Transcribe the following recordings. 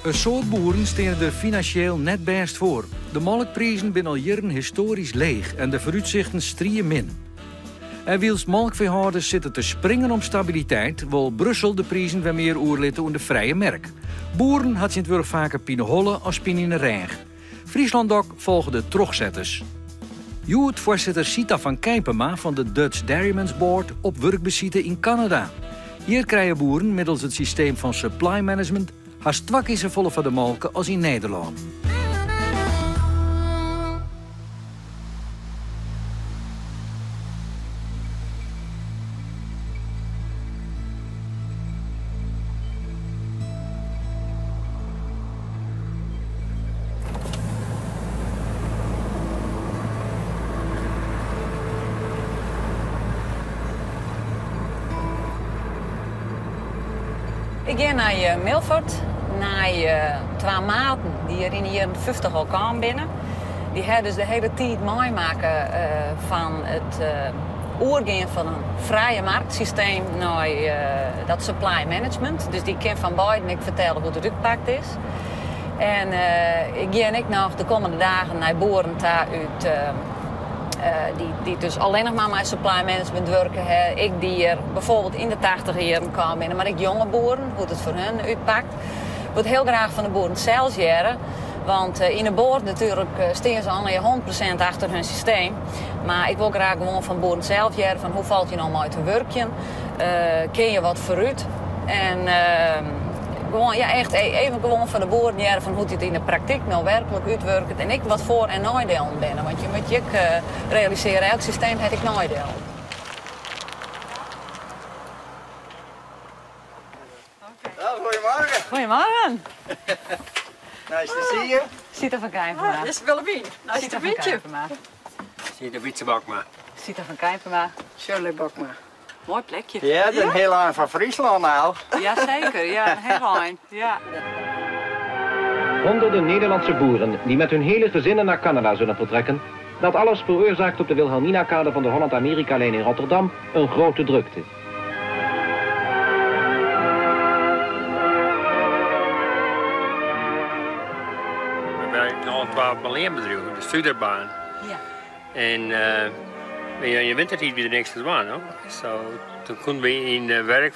Een soort boeren staan er financieel net best voor. De melkprijzen zijn al jaren historisch leeg en de vooruitzichten strieën min. En wils melkveehouders zitten te springen om stabiliteit, wil Brussel de prijzen weer meer oerlitten onder de vrije markt. Boeren had het weer vaker pine holle als pine in de regen. Friesland ook volgen de terugzetters. Joet voorzitter Sita van Kijpema van de Dutch Dairymen's Board op werkbezieten in Canada. Hier krijgen boeren middels het systeem van supply management haast 2 keer zo volle van de melken als in Nederland. Ik ga naar Milford, naar 2 maten die er in hier 50 al kwamen binnen. Die hebben dus de hele tijd meemaken van het oorgaan van een vrije marktsysteem naar dat supply management. Dus die kan van beiden ik vertellen hoe het uitgepakt is. En ik ga nog de komende dagen naar boeren uit die dus alleen nog maar met supply management werken. Hè. Ik die er bijvoorbeeld in de 80 jaren kwam binnen, maar ik jonge boeren, hoe het voor hen uitpakt. Ik wil heel graag van de boeren zelf jaren. Want in de boord natuurlijk staan ze al 100% achter hun systeem. Maar ik wil graag gewoon van boeren zelf jaren van hoe valt je nou uit te werken? Ken je wat vooruit? En gewoon, ja, echt even gewoon van de boeren jaren van hoe het in de praktijk nou werkelijk uitwerkt. En ik wat voor- en nadelen ben. Want je moet je realiseren, elk systeem heeft ik nadelen. Goedemorgen. Goedemorgen. Nice to see you. Sita van Kijpema. Dit is Willemien. Nice to meet you. Sita Wietsebakma. Sita van Kijpema. Shirley Bokma. Mooi plekje. Ja, dat is een heel eind van Friesland al. Jazeker, ja, heel fijn. Ja. Honderden Nederlandse boeren die met hun hele gezinnen naar Canada zullen vertrekken. Dat alles veroorzaakt op de Wilhelmina-kade van de Holland-Amerika-lijn in Rotterdam een grote drukte. We werken al 12 beleenbedrijven, de Studerbaan. Ja. En in je wintertijd weer de niks baan, hoor. Toen konden we in werk.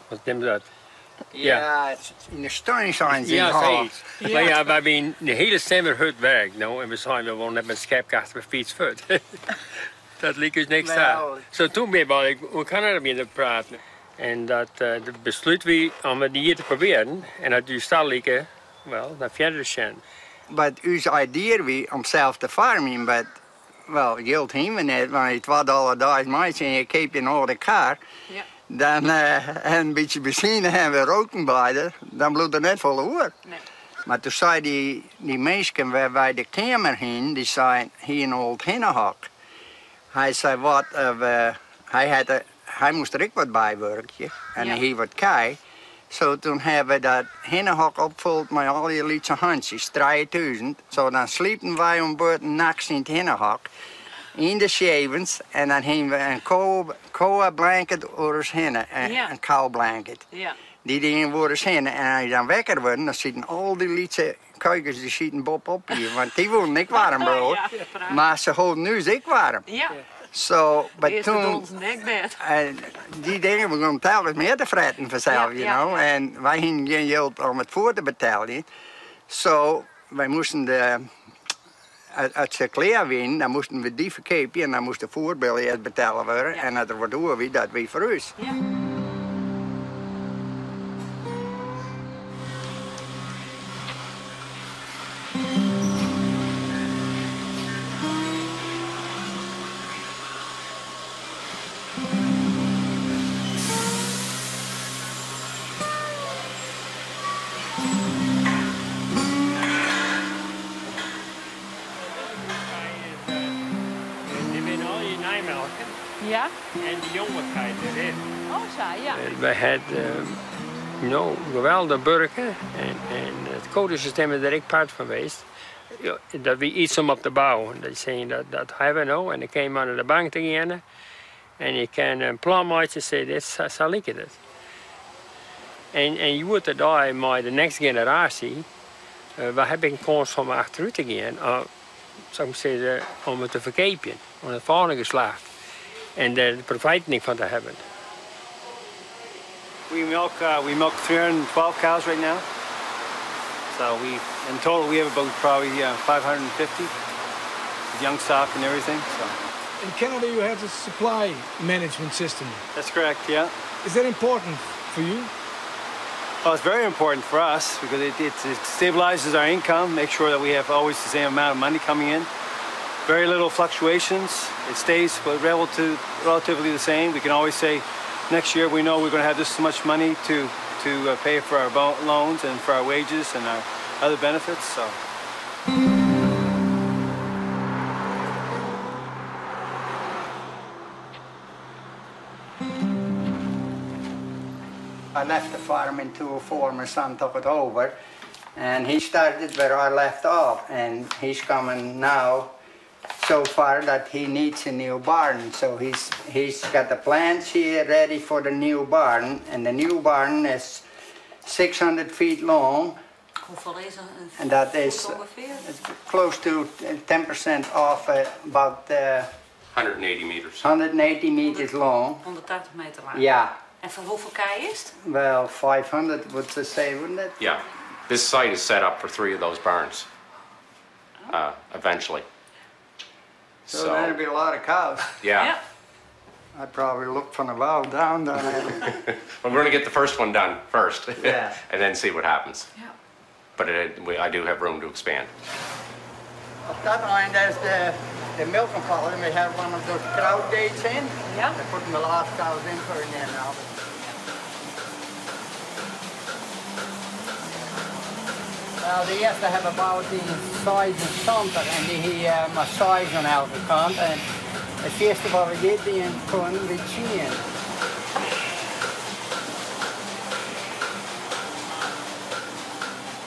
Wat neemt dat? Ja, in de steun zijn ze. Ja, zoiets. Maar ja, we hebben de hele zomer hard werk, nou, en we zijn gewoon net met schepkracht op fiets voort. Dat liep dus niks aan. Zo toen ben ik we Canada beginnen praten. En dat besluit we om het hier te proberen. En dat dus stal lieken, wel, naar verder te gaan. Maar ons idee was om zelf te farmen, maar wel, geld hebben we niet, want je $2 maandje en je keep je een oude kar. Ja. Dan een beetje benzine en we roken beide, dan bloedt er net vol hoor. Nee. Maar toen zei die mensen waar wij de kamer heen, die zei hier een oud hinnenhok. Hij zei wat, hij moest er ook wat bij werken en Ja. hij wat kei. Zo toen hebben we dat hinnenhok opgevuld met al die lietse handjes, 3000. Zo dan sliepen wij om buiten nachts in het hinnenhok. In de shavens en dan hebben we een koa blanket over ons hinnen, Ja. een kou blanket. Ja. Die dingen worden zin en als je dan wekker wordt, dan zitten al die lietse kuikens die zitten bob op hier, want die worden niet warm bro. Ja, Maar ze houden nu ik warm. Ja. So, maar Eerst de toen, dons dekbed. die dingen begonnen telkens meer te fretten vanzelf, Ja, you know. ja. En wij hadden geen geld om het voor te betalen. So, wij moesten als ze klaar waren, dan moesten we die verkopen en dan moest de voorbeeld eerst betalen worden. Ja. En dat waardoor we dat weer voor ons. Ja. Die winnen al je nijmelken Ja? en de jongenheid erin. Oh, zo, ja. Wij hadden geweldige burger en het codesysteem is er ook part van geweest. Ja, dat we iets om op te bouwen. Dat zeggen dat hebben we nou en dan kan je maar naar de bank te gaan en je kan een plan maken en zeggen, dit zal ik het. En je wordt daar met de next generatie, waar heb ik een kans om achteruit te gaan, zou ik zeggen, om het te verkepen, om het volgende geslacht. En daar profijt niet van te hebben. We milk 312 cows right now. So in total we have about probably 550 young stock and everything. So. In Canada you have a supply management system. That's correct, yeah. Is that important for you? Well, it's very important for us because it stabilizes our income, makes sure that we have always the same amount of money coming in. Very little fluctuations. It stays relatively the same. We can always say, next year we know we're going to have this much money to pay for our loans and for our wages and our other benefits. So. I left the farm in 2004, my son took it over, and he started where I left off, and he's coming now so far that he needs a new barn. So he's got the plans here ready for the new barn, and the new barn is 600 feet long. And that is close to 10% off about 180 meters. 180 meters long. 180 meter lang. Yeah. En van hoeveel kei is het? Well, 500 would say, wouldn't it? Yeah. This site is set up for 3 of those barns. Eventually. So that'd be a lot of cows. Yeah. I'd probably look from the bow down. Well, we're going to get the first one done first. Yeah. And then see what happens. Yeah. But I do have room to expand. Op that line, there's the milking pond, and we have one of those crowd gates in. Yeah. They're putting the last cows in for in there now. Well, die eerste hebben about die size en center en die massage aan elke kant. En het eerste wat we deden, die kon we zien.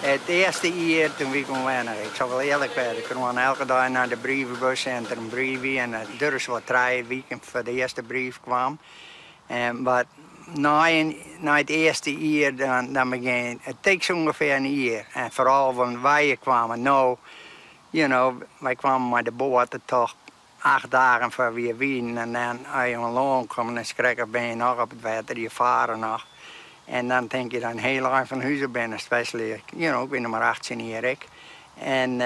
Het eerste jaar toen we kon wennen, ik zal wel eerlijk zijn, ik kwam elke dag naar de brievenbus en er een briefje en het durfde wat 3 weken voor de eerste brief kwam. Maar na het eerste jaar dan begon het takes ongeveer een jaar. En vooral van wij kwamen nou, wij kwamen met de boot toch 8 dagen voor weer wien en dan als je omhoog kwam dan schrik ben je nog op het water, je varen nog. En dan denk je dan heel lang van huizen ben, especially, ik ben maar 18 jaar ik. En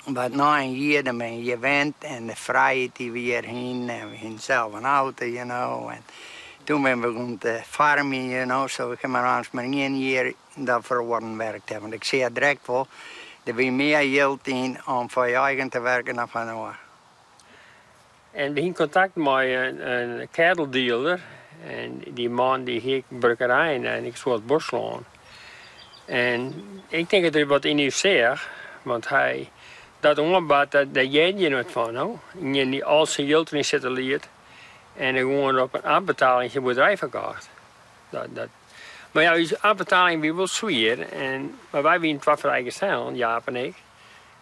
maar na een jaar dan ben je gewend en de vrijheid die we hierheen en we hebben zelf een auto, En toen ben we begonnen te farmen, zo ik heb maar 1 jaar daarvoor worden werkt hebben. Want ik zie het direct wel, dat we meer geld in om voor je eigen te werken dan van haar. En we hebben contact met een cattle dealer. En die man die heeft brukkerijen en ik zou het bos slaan. En ik denk dat er wat in u zegt, want hij dat ongebouwd dat jij je nooit van, nou. Je niet al zijn geld erin zitten leert en dan gewoon op een afbetaling je boerderij verkocht. Maar ja, die afbetaling wie wel zwaar. Maar wij zijn 2 vrijgesteld, Jaap en ik.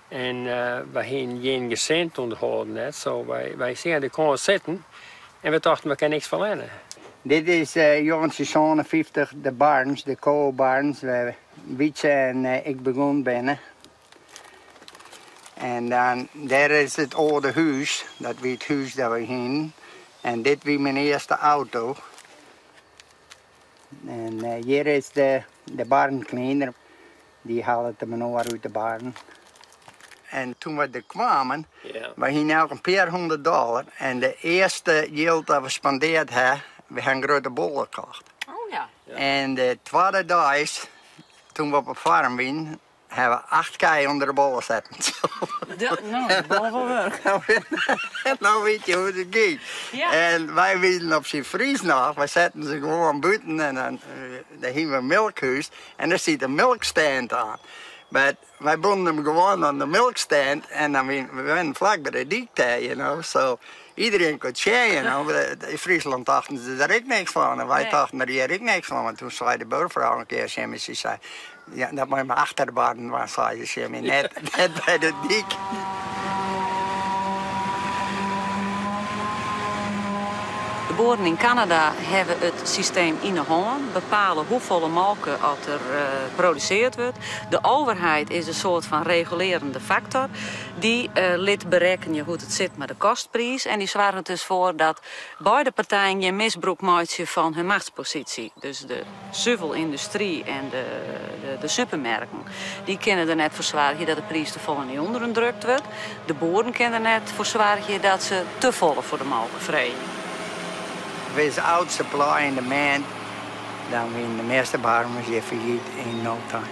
En wij hebben geen gezin onderhouden net, zo wij zeggen dat kon zitten en we dachten we kunnen niks verlenen. Dit is Jonsje 50, de barns, de koolbarns, waar Wietse en ik begonnen binnen. En dan, daar is het oude huis, dat was het huis dat we heen. En dit was mijn eerste auto. En hier is de barncleaner, die haalde de manor uit de barn. En toen we er kwamen, we hadden elk een paar $100. En de eerste geld dat we spendeerd hebben, we hebben een grote bol gekocht. Oh ja. En de tweede dag, toen we op de farm waren, hebben we 8 kei onder de bollen zetten. Nou, behalve werk. Nou weet je hoe het gaat. Ja. En wij weten op zijn vries nog, we zetten ze gewoon buiten en dan hebben we een melkhuis en daar zit een melkstand aan. Maar wij bonden hem gewoon aan de melkstand en dan we waren vlak bij de dikte, so iedereen kon checken, In Friesland dachten ze er ook niks van en wij dachten er hier ook niks van. Want toen zei de buurvrouw een keer, ze zei, ja, dat moet mijn achterbarn was, zei ze, net bij de dik. De boeren in Canada hebben het systeem in de hand, bepalen hoeveel melken er geproduceerd wordt. De overheid is een soort van regulerende factor. Die liet berekenen hoe het zit met de kostprijs. En die zorgen er dus voor dat beide partijen je misbruik maken van hun machtspositie. Dus de zuivelindustrie en de supermarkten, die kunnen er net voor zorgen dat de prijs te vol niet onderdrukt wordt. De boeren kunnen er net voor zorgen dat ze te volle voor de melk vrij. Without supply and demand, dan winnen de meeste farmers je failliet in no time.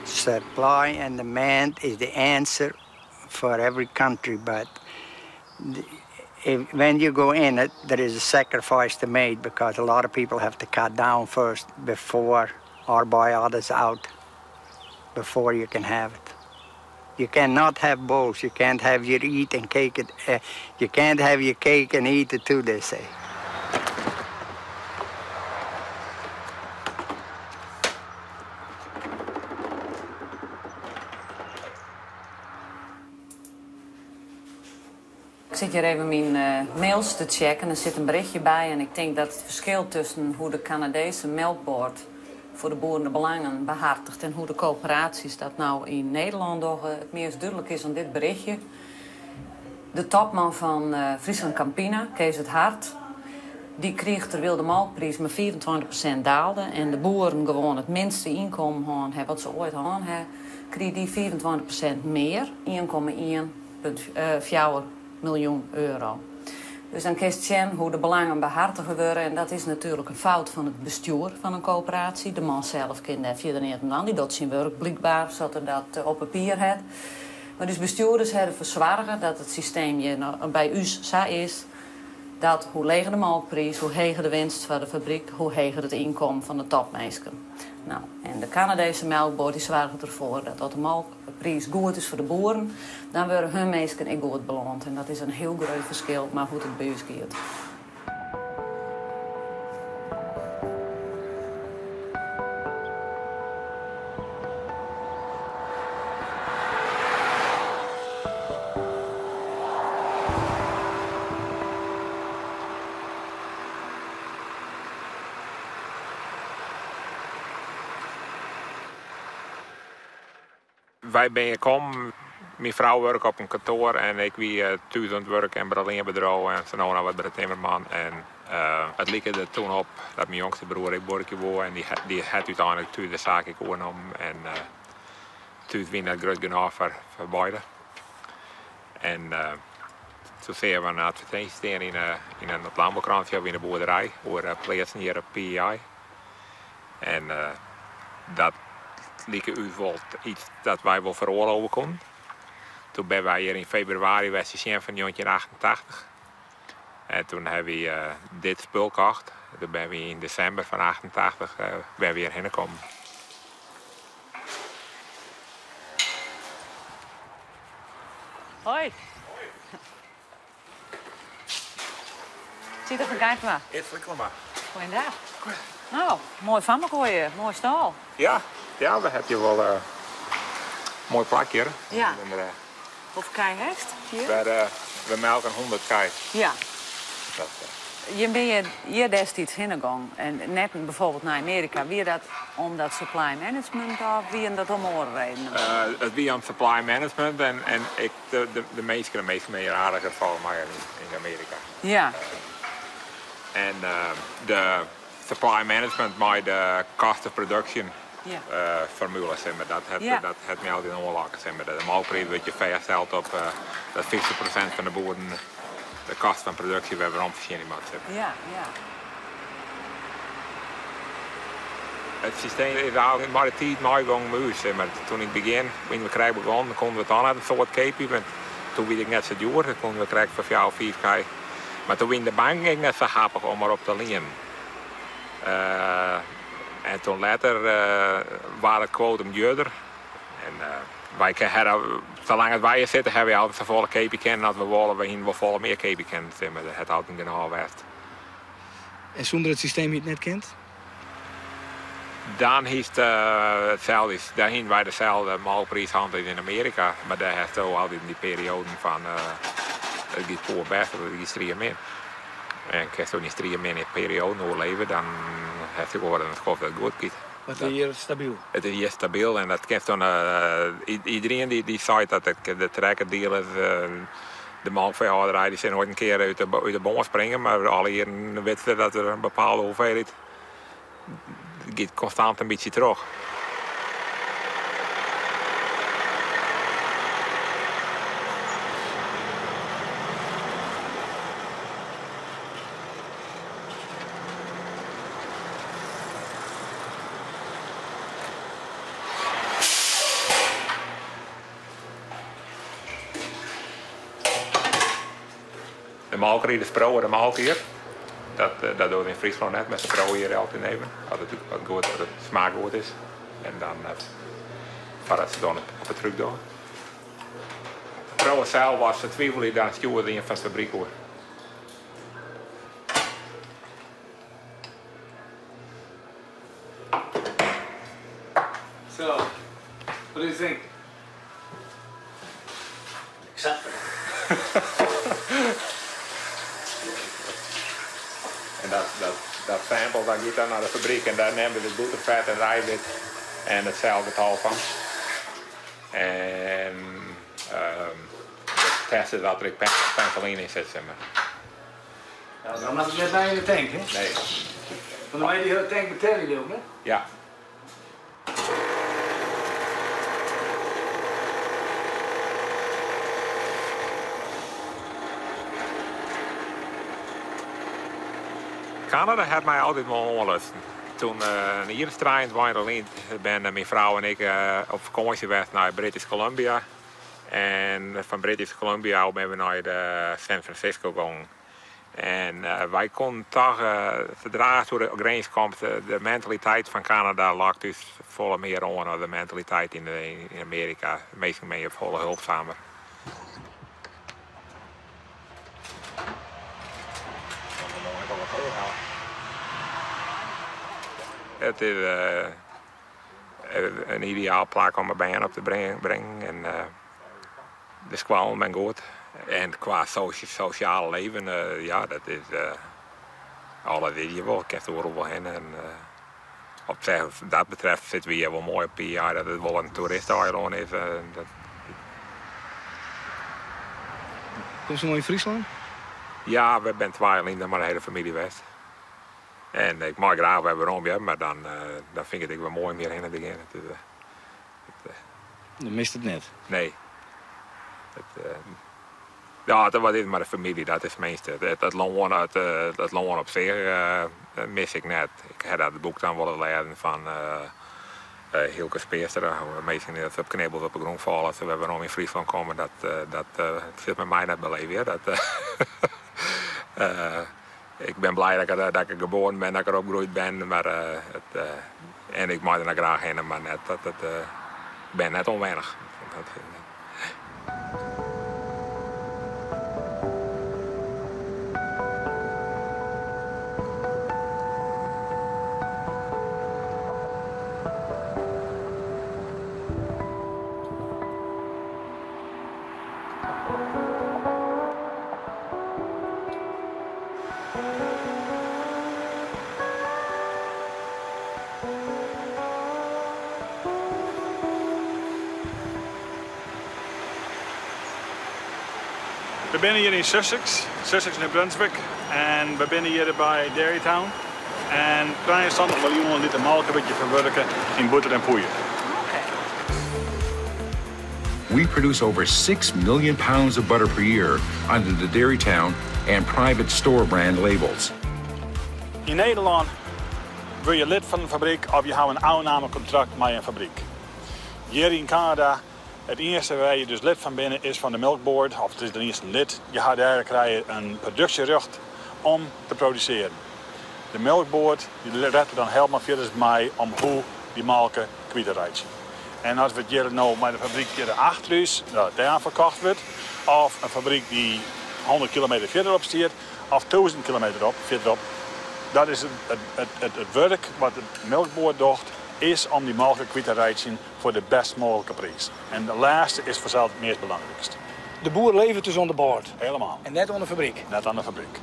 Supply and demand is the answer for every country, but when you go in it, there is a sacrifice to make because a lot of people have to cut down first before or buy others out before you can have it. You cannot have both. You can't have your eat and cake it. You can't have your cake and eat it too, they say. Ik zit hier even mijn mails te checken. Er zit een berichtje bij en ik denk dat het verschil tussen hoe de Canadese melkboard voor de boeren de belangen behartigt en hoe de coöperaties dat nou in Nederland nog het meest duidelijk is aan dit berichtje. De topman van Friesland Campina, Kees het Hart, die kreeg terwijl de melkprijs met 24% daalde en de boeren gewoon het minste inkomen hebben wat ze ooit hadden, kreeg die 24% meer, 1,1 miljoen euro. Dus dan kiest je hoe de belangen behartigen worden. En dat is natuurlijk een fout van het bestuur van een coöperatie. De man zelf kent daar verder niet aan. Die doet zijn werk blijkbaar, zodat hij dat op papier heeft. Maar dus bestuurders hebben verzorgen dat het systeem bij u zo is. Dat hoe lager de melkprijs, hoe hoger de winst van de fabriek, hoe hoger het inkomen van de topmeisken. Nou, en de Canadese melkboard die zorgt ervoor dat de melkprijs goed is voor de boeren. Dan worden hun meisken ook goed beloond. En dat is een heel groot verschil, maar hoe het bij ons gaat. Wij ben gekomen, mijn vrouw werkt op een kantoor en ik wie thuis aan het werk en bij een bedrijf en zo nou wat bij de timmerman. En het liep er toen op dat mijn jongste broer ik borkje wou en die had uiteindelijk thuis de zaak genomen en thuis was net groot genoeg voor beide. En toen zijn we naar het advertentie in een landbouwkrantje in de boerderij over plaatsen hier op PEI. En dat liep u wel iets dat wij wel veroorloven konden. Toen ben wij hier in februari van 1988. En toen hebben we dit spul gekocht. Toen ben we in december van 1988 ben we hier heen gekomen. Hoi. Ziet er verkijkt maar. Het flikker maar. Goeiedag. Nou, mooi van me gooien, mooi stal. Ja, we hebben hier wel een mooi plakje hier. Ja. Hoeveel kei heeft hier? We melken 100 kei. Ja. Dat, je ben hier destijds heengegaan en net bijvoorbeeld naar Amerika. Wie dat omdat supply management of wie dat om andere redenen? Het wie om supply management en ik, de meeste meer aardiger vallen maar in Amerika. Ja. En de supply management met de cost of production formule, dat het mij altijd ongelukkig. De melkprijs wordt je vastgesteld op dat 50% van de boeren de kost van productie we hebben verschillende maatregelen. Ja. Het systeem is eigenlijk maar de tijd meegegaan met maar toen ik begin, toen we krijgen begonnen, konden we het aan een soort keepje, want toen werd ik net zo duur, dan konden we krijgen voor 4 of 5 kei. Maar toen in de bank ging net zo happig om erop te lenen. En toen later waren het quotum duurder. En wij zolang wij hier zitten, hebben we altijd een volle keepje kennen. Als we willen, we hier wel volle meer keepje kennen. Het houdt niet genoeg werd. En zonder het systeem je het net kent? Dan is hetzelfde. Daar hingen wij dezelfde melkprijs in Amerika. Maar daar heeft ook altijd in die periode van Het gaat voor best, dat is 3 min. En als je niet 3 min in een periode overleven, dan heeft je gewoon het geloof dat het goed gaat. Het is hier stabiel. Het is hier stabiel en dat geeft dan iedereen die zei dat de trekkerdeel is. De melkveehouderij die zijn ooit een keer uit de boom springen, maar alle hier weten dat er een bepaalde hoeveelheid gaat constant een beetje terug. De malkerij, de sprouwen, de malk hier. Dat doen we in Friesland net met de sprouwen hier altijd nemen. Als het smaak goed is. En dan voordat ze dan op het truc doen. De sprouwen zelf was ze twijfelen, dan stuwen ze in van de fabriek hoor. So, what do you think? Acceptable. En dat sample dat gaat dan naar de fabriek en daar nemen we het botervet en rijwit en het zeilgetal van. En we testen dat er ook penicilline in zit. Zeg maar. Ja, dan had ik net bij in de tank, hè? Nee. Van de mij die hele tank betalen jullie ook, hè? Ja. Canada had mij altijd wel onlusten. Toen een jaar strijd ben mijn vrouw en ik op vakantie geweest naar British Columbia. En van British Columbia ben we naar San Francisco gegaan. En wij konden toch, zodra door de grens komt, de mentaliteit van Canada lag dus volle meer aan dan de mentaliteit in Amerika. Meestal ben je volle hulpzamer. Het is een ideaal plek om mijn benen op te brengen. En de squallen ben goed. En qua sociaal leven, ja, dat is alles weet je wel. Ik heb er overal heen. En op zich, dat betreft zitten we hier wel mooi op PI, dat het wel een toeristeneiland is. Kom je nog in Friesland? Ja, we zijn 2 alleen, maar de hele familie West. En ik mag graag weer waarom, ja, maar dan vind ik het wel mooi meer heen en beginnen. Dan mist het net. Nee. Ja, dat was maar de familie, dat is het meeste. Het loon op zich mis ik net. Ik heb dat boek dan willen lezen van Hilke Speerster. Meestal dat op knibbels op de grond vallen als we waarom in Friesland komen. Dat zit met mij net beleven. Ik ben blij dat ik geboren ben, dat ik erop gegroeid ben. Maar, en ik mag er graag heen, maar net, ik ben net onwennig. We zijn hier in Sussex, New Brunswick. En we zijn hier bij Dairytown. En kleine stand wil iemand dit melk een beetje verwerken in butter en poeier. We produce over 6 million pounds of butter per year under the Dairytown and private store brand labels. In Nederland word je lid van een fabriek of je houdt een aannamecontract met een fabriek. Hier in Canada, het eerste waar je dus lid van binnen is van de Milk Board, of het is de eerste lid. Je gaat daar krijgen een productierecht om te produceren. De Milk Board die redt dan helemaal verder mee om hoe die melken kwijt te rijden. En als we het hier nou met de fabriek hier achter is, daar verkocht wordt, of een fabriek die 100 kilometer verderop staat, of 1000 kilometer verderop, dat is het werk wat de Milk Board doet, is om die melk kwijt te rijden voor de best mogelijke prijs. En de laatste is vanzelf het meest belangrijkste. de boer levert dus aan de boord. Helemaal. En net aan de fabriek. Net aan de fabriek.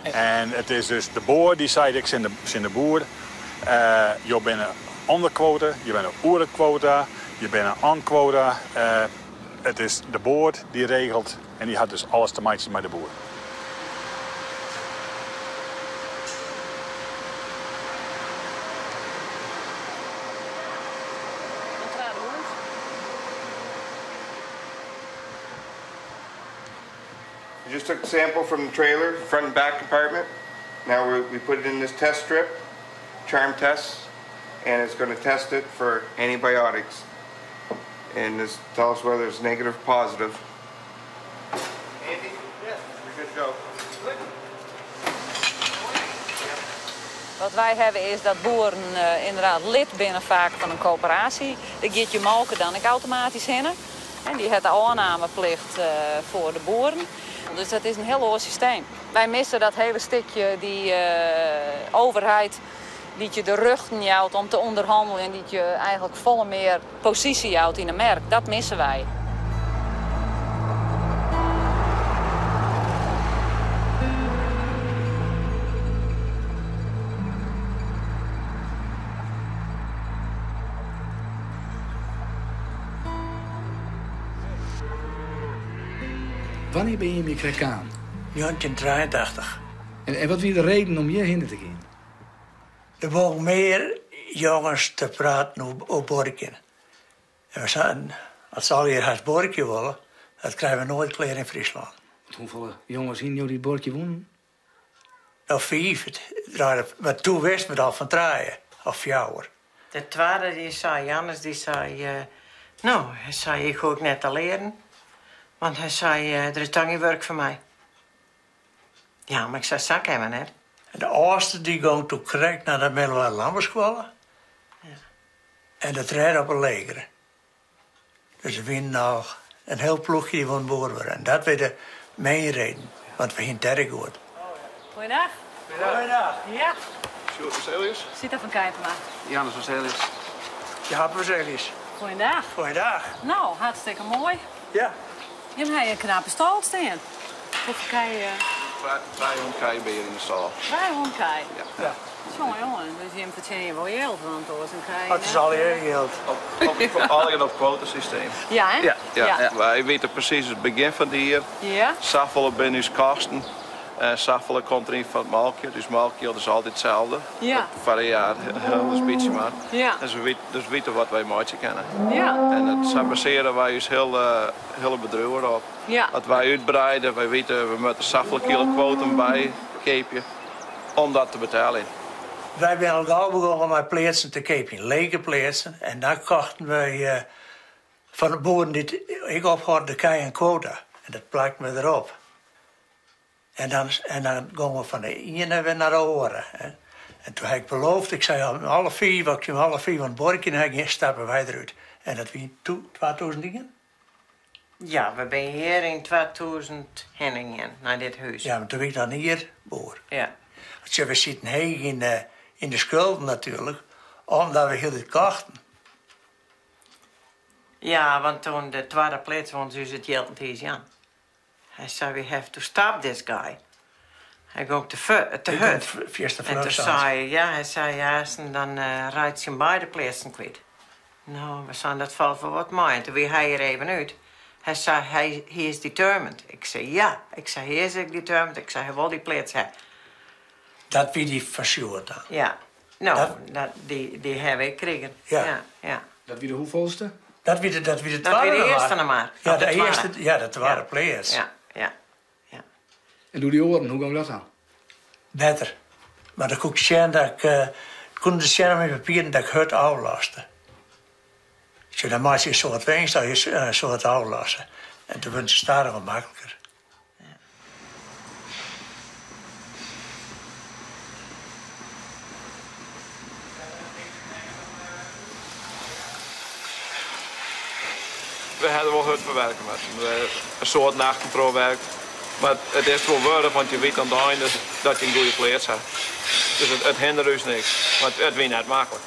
En het is dus de boer die zei, ik zijn de boer. Je bent een onder quota, je bent een oer quota, je bent een aan quota. Het is de boer die regelt en die had dus alles te maken met de boer. We just took a sample from the trailer, front and back compartment. Now we put it in this test strip, charm tests, and it's going to test it for antibiotics. And this tell us whether it's negative or positive. Andy? Yes. We're good to go. Wat wij hebben is dat boeren inderdaad lid binnen vaak van een coöperatie. Daar gaat je melken dan ook automatisch heen. En die heeft de aannameplicht voor de boeren. Dus dat is een heel hoog systeem. Wij missen dat hele stukje die overheid die je de rug niet houdt om te onderhandelen en die je eigenlijk volle meer positie houdt in een merk. Dat missen wij. Wanneer ben je in Kraan? 1983. En wat was de reden om hierheen te gaan? Er waren meer jongens te praten over Borken. En we zeiden, als ze al hier het Borken willen, dat krijgen we nooit klaar in Friesland. Hoeveel jongens in jullie Borken wonen? Nou, 5. Maar toen wist men al van 3 of 4. De tweede die zei, Jannes, die zei... hij zei, ik ga ook net te leren. Want hij zei, er is toch geen werk voor mij. Ja, maar ik zei, zak hem net. En de oudste die ging toen correct naar de middelbare landbouwschool. Ja. En dat reed op een leger. Dus we winnen nog een heel ploegje die van boer worden. En dat was de mijn reden, want we gingen terug goed. Goeiedag. Goeiedag. Ja. Sjoerd Veselius. Zit even kijken maar. Jannes Veselius. Ja, Veselius. Goeiedag. Goeiedag. Nou, hartstikke mooi. Ja. Je hebt een knappe stal staan. Hoeveel kan je... 200 kei ben je in de stal. 200 kei? Ja. Jongen, dus je verdient je wel geld, want dat was een kei. Het is al heel geld. Al op quotasysteem. Ja, hè? Ja. Wij weten precies het begin van de jaar. Ja. Zoveel binnen uw kosten. En zoveel komt erin van het melkje. Dus melkje is altijd hetzelfde. Ja. Voor een jaar, een beetje maar. Ja. En ze weten wat wij maken kennen. Ja. En dat baseren wij ons hele bedrijf op. Ja. Dat wij uitbreiden, wij weten we moeten zoveel kilo quotum bij keepje om dat te betalen. Wij zijn al gauw begonnen met plaatsen te kepen, lege plaatsen. En dan kochten wij van de boeren die ik ophoorde de kei en quota. En dat plakten we erop. En dan gingen we van de ene weer naar de andere. En toen heb ik beloofd, ik zei om half 4 van het Borken stappen wij eruit. En dat was 2000 dingen. Ja, we zijn hier in 2000 heen naar dit huis. Ja, maar toen ben ik dan hier boer. Ja. Dus we zitten hier in de schulden natuurlijk, omdat we heel dit kochten. Ja, want toen de tweede plaats was het geld niet aan. Hij zei, we have to stop this guy. Hij ging te hut. En toen zei hij zei, en dan rijdt hij beide plaatsen kwijt. Nou, we zijn dat valt voor wat mij. En toen weer hij er even uit. Hij zei, he is determined. Ik zei, ja. Ik zei, he is determined. Ik zei, hij wil die plaats hebben. Dat wie die verzuurd dan? Ja. Nou, die hebben we gekregen. Ja. Dat wie de hoeveelste? Dat wie de eerste nog maar. Ja, de eerste, ja, dat waren players. Ja. En doe die oren, hoe ging dat dan? Beter. Maar dan kon ik zien dat ik kon de zien met papieren dat ik het aflaste. Dus dan maak je een soort winst, dat je een soort aflasten. En toen wordt het staren wat makkelijker. We hadden wel hard verwerken met een soort nachtcontrolewerk. Maar het is wel waardig, want je weet aan het einde dat je een goede plaats hebt. Dus het hindert dus niks, maar het weer net makkelijk.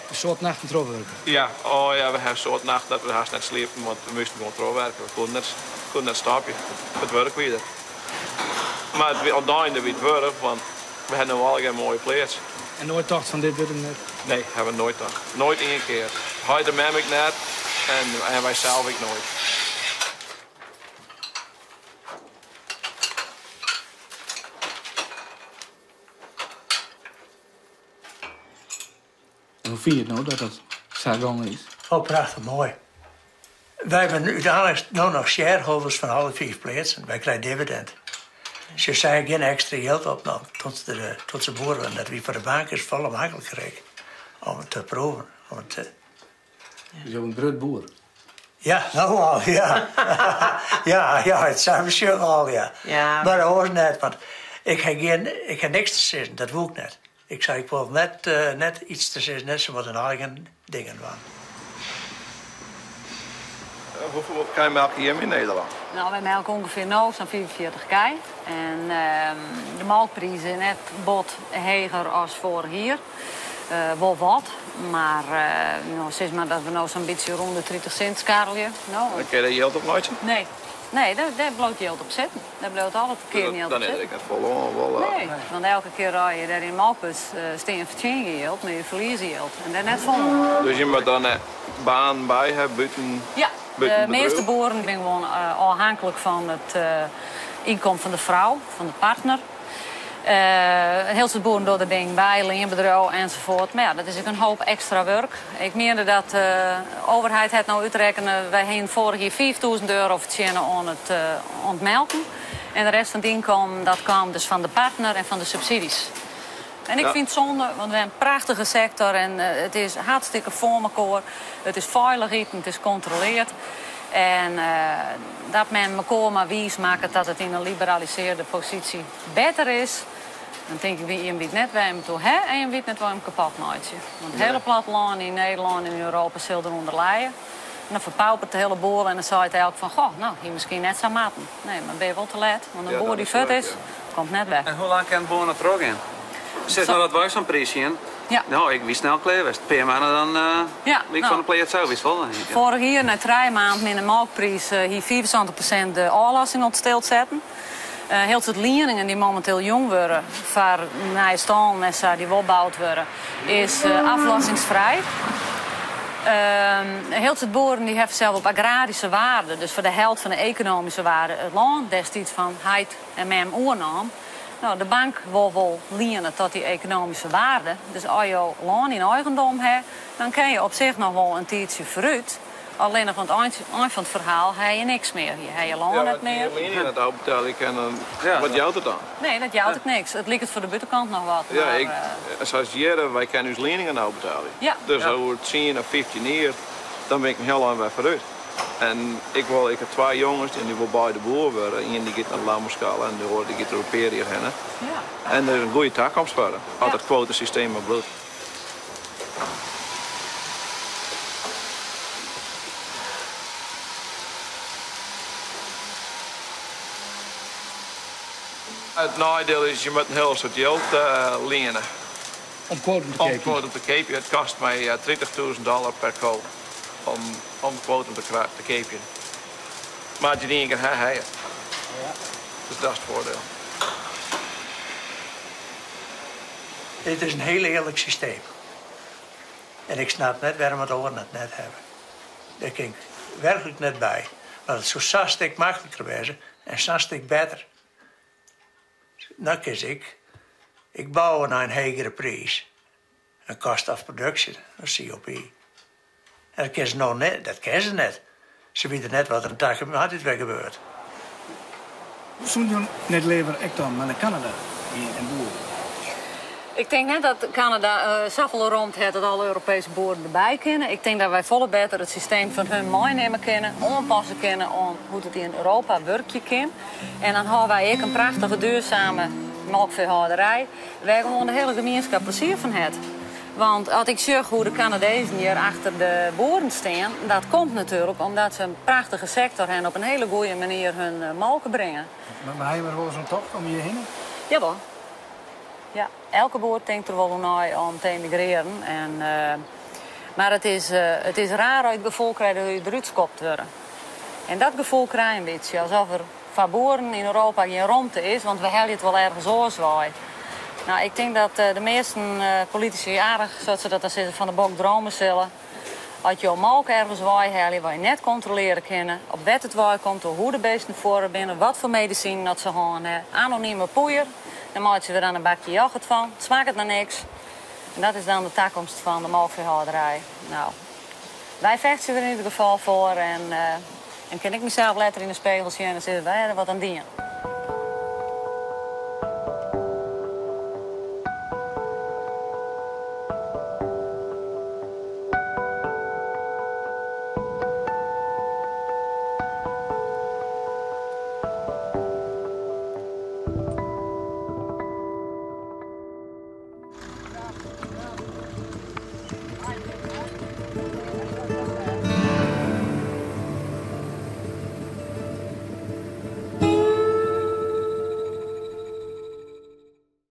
Een soort nachtcontrolewerk? Ja, we hebben een soort nacht dat we haast net sliepen, want we moesten gewoon controlewerken. We konden net kon net stapje. Het werk weer. Maar het uiteindelijk weer het werk, want we hebben nu al geen mooie plaats. En nooit dacht van dit wordt het net? Nee, hebben we nooit gedacht. Nooit één keer. Hij de mem ik net en wij zelf ik nooit. Hoe vind je het nou dat dat zo gang is? Oh, prachtig mooi. Wij hebben uiteindelijk nog shareholders van alle 5 plaatsen. Wij krijgen dividend. Ze zei geen extra geld op nou, tot ze boeren. Dat wie voor de bank is volle makkelijk gekregen. Om het te proeven. Je bent een groot boer. Ja, nou al, ja. ja, het zijn misschien al, ja. Maar dat was net, want ik heb niks te zeggen, dat wil ik net. Ik zei, ik wil net iets te zeggen, net zoals een eigen dingen waren. Hoeveel kan je melken hier in Nederland? Nou, wij melken ongeveer nou zo'n 44 kei. En de melkprijs is net bot heger als voor hier. Wel wat, maar zeg maar dat we nou zo'n beetje rond de 30 cent skarrelen. Nou, dan kun je daar geld op nooitje? Nee, daar bloot je geld op zetten. Daar bloot alle keer niet op dan zetten. Dan is het vol. Nee, want elke keer als je daar in melkbus steen verdienen geld, maar je verliezen geld. En daar net vol. Dus je moet dan een baan bij hebben, buiten. Ja, de meeste boeren zijn gewoon afhankelijk van het inkomen van de vrouw, van de partner. Heel veel boeren doen er dingen bij, leenbedrijf enzovoort. Maar ja, dat is ook een hoop extra werk. Ik meende dat de overheid het nou uitrekenen. Wij hebben vorig jaar €5.000 verdienen aan het melken. En de rest van het inkomen dat kwam dus van de partner en van de subsidies. En ik vind het zonde, want we hebben een prachtige sector en het is hartstikke voor elkaar. Het is veilig eten, het is gecontroleerd. En dat men elkaar maar wijs maakt dat het in een liberaliseerde positie beter is. Dan denk ik, je weet net waar je hem toe hebt en je weet net waar je hem kapot maakt. Want het hele platteland in Nederland en in Europa zullen eronder lijden. En dan verpaupert de hele boel en dan zei het eigenlijk van, goh, nou, hier misschien net zo maten. Nee, maar ben je wel te laat, want een boer die vet is, komt net weg. En hoe lang kan het boer nog terug in? Zeg nou dat wij zo'n prijsje in. Ja. Nou, ik wie snel klaar was. Per maanden dan liep van de play het zo wist wel. Vorig jaar na 3 maanden met een melkprijs hier 24% de aflossing op stil zetten. Heel veel leningen die momenteel jong worden, voor nieuwe stalmessen die opgebouwd worden, is aflossingsvrij. Heel veel boeren die hebben zelf op agrarische waarde, dus voor de helft van de economische waarde, het land destijds van heid en mem oornam. Nou, de bank wil wel lenen tot die economische waarde. Dus als je land in eigendom hebt, dan kan je op zich nog wel een tijdje vooruit. Alleen nog aan het eind van het verhaal heb je niks meer. Je hebt je land niet meer. Ja, lening het uitbetalen en dan wat jouwt het dan? Nee, dat jouwt ook niks. Het ligt voor de buitenkant nog wat. Ja, maar, zoals jaren, wij kunnen dus leningen uitbetalen. Ja. Dus over 10 of 15 jaar, dan ben ik een heel lang weer vooruit. En ik heb 2 jongens en die wil bij de boer worden. Eén die gaat naar Lammerskala en die gaat Europeer hier heen. Ja. En er is een goede toekomst voor als het quotasysteem maar bloed. Het nadeel is, je moet een heel soort geld lenen. Om quotum te kepen? Om quotum te kepen. Het kost mij $30.000 per kool om quotum te kepen. Maar je niet kan hebben. Ja. Dus dat is het voordeel. Dit is een heel eerlijk systeem. En ik snap net waarom het oren het net hebben. Daar kan ik werkelijk net bij. Maar het zou zo'n stuk makkelijker wezen en zo'n stuk beter. Nou kies ik bouw naar een hogere prijs. Een cost of production, een COP. En dat kan ze nou net, dat kan ze net. Ze weten net wat er een dag met dit weer gebeurt. Zou je net leven ik dan naar Canada hier in boeren? Ik denk net dat Canada zoveel rond heeft dat alle Europese boeren erbij kunnen. Ik denk dat wij volle beter het systeem van hun meenemen kunnen, aanpassen kunnen aan hoe het in Europa werkje kan. En dan hebben wij ook een prachtige duurzame melkveehouderij, waar gewoon de hele gemeenschap plezier van heeft. Want als ik zie hoe de Canadezen hier achter de boeren staan, dat komt natuurlijk omdat ze een prachtige sector hebben op een hele goede manier hun melken brengen. Maar hij was wel zo'n tocht om hierheen? Jawel. Ja, elke boer denkt er wel naar om te emigreren. Maar het is raar als je het gevoel krijgt dat je eruit geskopt wordt. En dat gevoel krijg je een beetje, alsof er van boeren in Europa geen ruimte is, want we hebben het wel ergens oorzwaai. Nou, ik denk dat de meeste politici aardig, zoals ze dat dan zeggen, van de bok dromen zullen. Als je melk ergens waai hebt, waar je net controleren kunnen, op wat het waai komt, hoe de beesten voor binnen, wat voor medicijn dat ze gewoon hebben. Anonieme poeier, dan maak je er dan een bakje yoghurt van, het smaakt naar niks. En dat is dan de toekomst van de melkveehouderij. Nou, wij vechten er in ieder geval voor en kan ik mezelf letter in de spiegel zien en dan zitten wij er wat aan dienen.